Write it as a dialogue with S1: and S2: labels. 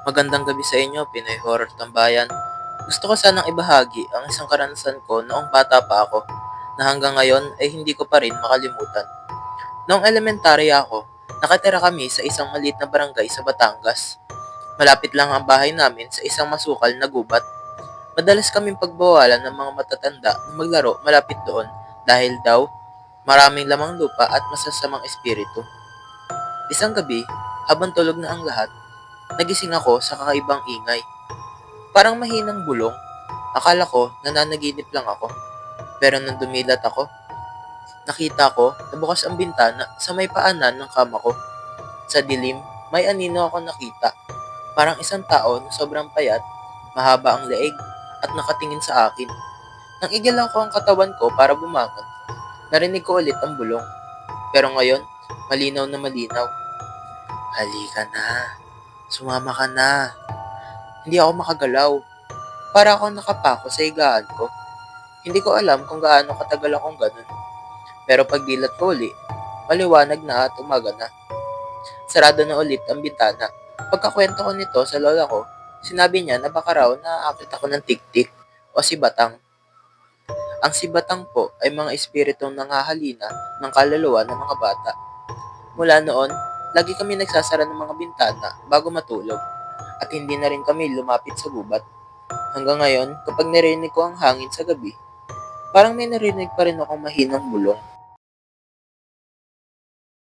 S1: Magandang gabi sa inyo, Pinoy Horror Tambayan. Gusto ko sanang ibahagi ang isang karanasan ko noong bata pa ako na hanggang ngayon ay hindi ko pa rin makalimutan. Noong elementarya ako, nakatira kami sa isang maliit na barangay sa Batangas. Malapit lang ang bahay namin sa isang masukal na gubat. Madalas kaming pagbawalan ng mga matatanda na maglaro malapit doon dahil daw maraming lamang lupa at masasamang espiritu. Isang gabi, habang tulog na ang lahat, nagising ako sa kakaibang ingay. Parang mahinang bulong. Akala ko nananaginip lang ako. Pero nang dumilat ako, nakita ko na bukas ang bintana sa may paanan ng kama ko. Sa dilim, may anino ako nakita. Parang isang tao na sobrang payat, mahaba ang leeg, at nakatingin sa akin. Nang igalaw ko ang katawan ko para bumangon, narinig ko ulit ang bulong. Pero ngayon, malinaw na malinaw. Halika na. Sumama ka na. Hindi ako makagalaw. Para ako nakapako sa higaan ko. Hindi ko alam kung gaano katagal akong ganun. Pero pagdilat ko uli, maliwanag na at umaga na. Sarado na ulit ang bintana. Pagkakwento ko nito sa lola ko, sinabi niya na baka raw naaakit ako ng tiktik o sibatang. Ang sibatang po ay mga espiritong nanghahalina ng kaluluwa ng mga bata. Mula noon, lagi kami nagsasara ng mga bintana bago matulog at hindi na rin kami lumapit sa gubat. Hanggang ngayon, kapag narinig ko ang hangin sa gabi, parang may narinig pa rin akong mahinang bulong.